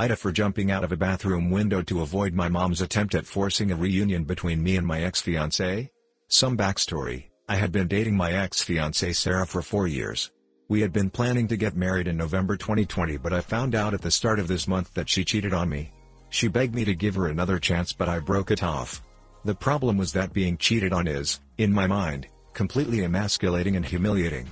AITA for jumping out of a bathroom window to avoid my mom's attempt at forcing a reunion between me and my ex-fiancé? Some backstory: I had been dating my ex-fiancé Sarah for 4 years. We had been planning to get married in November 2020, but I found out at the start of this month that she cheated on me. She begged me to give her another chance, but I broke it off. The problem was that being cheated on is, in my mind, completely emasculating and humiliating.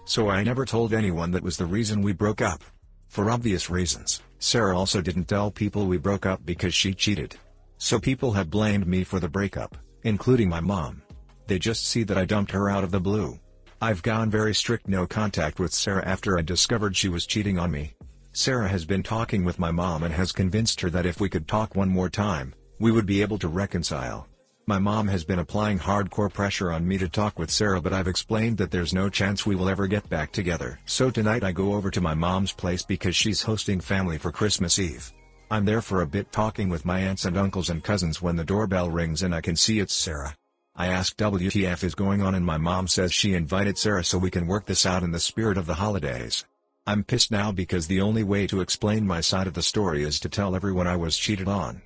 So I never told anyone that was the reason we broke up. For obvious reasons, Sarah also didn't tell people we broke up because she cheated. So people have blamed me for the breakup, including my mom. They just see that I dumped her out of the blue. I've gone very strict no contact with Sarah after I discovered she was cheating on me. Sarah has been talking with my mom and has convinced her that if we could talk one more time, we would be able to reconcile. My mom has been applying hardcore pressure on me to talk with Sarah, but I've explained that there's no chance we will ever get back together. So tonight I go over to my mom's place because she's hosting family for Christmas Eve. I'm there for a bit talking with my aunts and uncles and cousins when the doorbell rings and I can see it's Sarah. I ask WTF is going on and my mom says she invited Sarah so we can work this out in the spirit of the holidays. I'm pissed now because the only way to explain my side of the story is to tell everyone I was cheated on.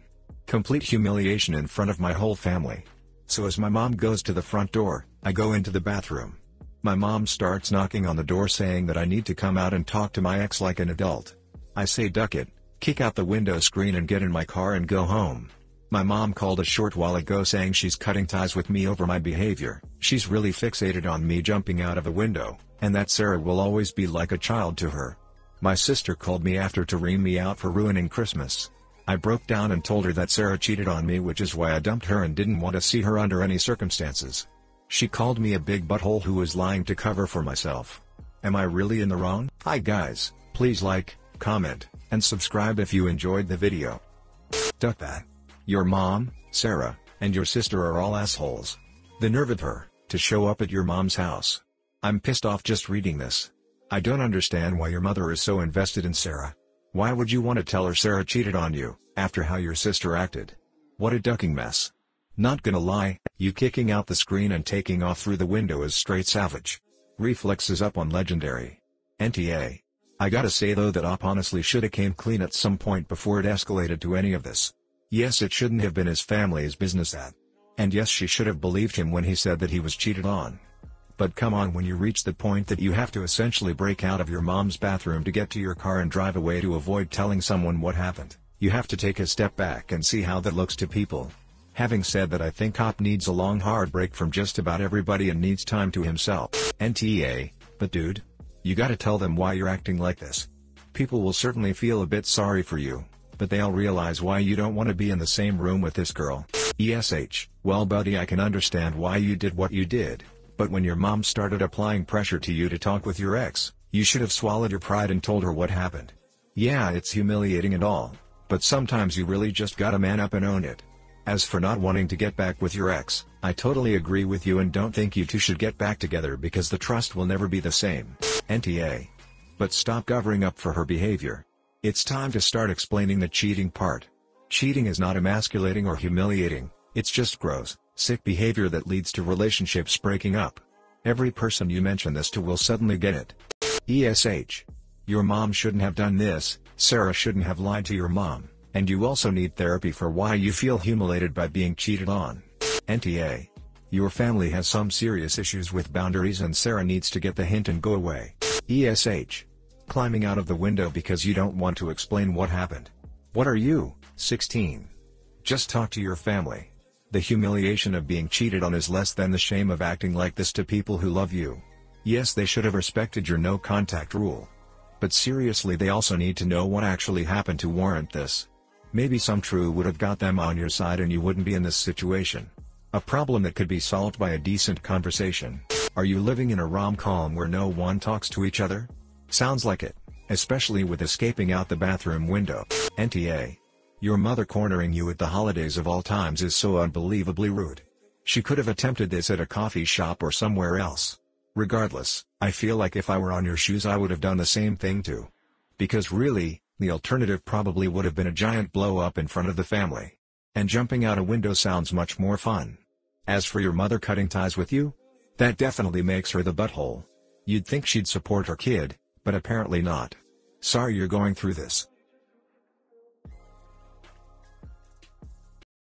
Complete humiliation in front of my whole family. So as my mom goes to the front door, I go into the bathroom. My mom starts knocking on the door saying that I need to come out and talk to my ex like an adult. I say duck it, kick out the window screen and get in my car and go home. My mom called a short while ago saying she's cutting ties with me over my behavior. She's really fixated on me jumping out of a window, and that Sarah will always be like a child to her. My sister called me after to ream me out for ruining Christmas. I broke down and told her that Sarah cheated on me, which is why I dumped her and didn't want to see her under any circumstances. She called me a big butthole who was lying to cover for myself. Am I really in the wrong? Hi guys, please like, comment, and subscribe if you enjoyed the video. Duck that. Your mom, Sarah, and your sister are all assholes. The nerve of her, to show up at your mom's house. I'm pissed off just reading this. I don't understand why your mother is so invested in Sarah. Why would you want to tell her Sarah cheated on you, after how your sister acted? What a ducking mess. Not gonna lie, you kicking out the screen and taking off through the window is straight savage. Reflexes up on legendary. NTA. I gotta say though that op honestly shoulda came clean at some point before it escalated to any of this. Yes, it shouldn't have been his family's business at. And yes, she should have believed him when he said that he was cheated on. But come on, when you reach the point that you have to essentially break out of your mom's bathroom to get to your car and drive away to avoid telling someone what happened, you have to take a step back and see how that looks to people. Having said that, I think Hop needs a long hard break from just about everybody and needs time to himself. NTA, but dude, you gotta tell them why you're acting like this. People will certainly feel a bit sorry for you, but they'll realize why you don't want to be in the same room with this girl. ESH, well buddy, I can understand why you did what you did. But when your mom started applying pressure to you to talk with your ex, you should have swallowed your pride and told her what happened. Yeah, it's humiliating and all, but sometimes you really just gotta man up and own it. As for not wanting to get back with your ex, I totally agree with you and don't think you two should get back together because the trust will never be the same. NTA. But stop covering up for her behavior. It's time to start explaining the cheating part. Cheating is not emasculating or humiliating, it's just gross, sick behavior that leads to relationships breaking up. Every person you mention this to will suddenly get it. ESH. Your mom shouldn't have done this, Sarah shouldn't have lied to your mom, and you also need therapy for why you feel humiliated by being cheated on. NTA. Your family has some serious issues with boundaries and Sarah needs to get the hint and go away. ESH. Climbing out of the window because you don't want to explain what happened. What are you, 16? Just talk to your family. The humiliation of being cheated on is less than the shame of acting like this to people who love you. Yes, they should have respected your no contact rule. But seriously, they also need to know what actually happened to warrant this. Maybe some true would have got them on your side and you wouldn't be in this situation. A problem that could be solved by a decent conversation. Are you living in a rom-com where no one talks to each other? Sounds like it, especially with escaping out the bathroom window. NTA. Your mother cornering you at the holidays of all times is so unbelievably rude. She could have attempted this at a coffee shop or somewhere else. Regardless, I feel like if I were on your shoes I would have done the same thing too. Because really, the alternative probably would have been a giant blow up in front of the family. And jumping out a window sounds much more fun. As for your mother cutting ties with you, that definitely makes her the butthole. You'd think she'd support her kid, but apparently not. Sorry you're going through this.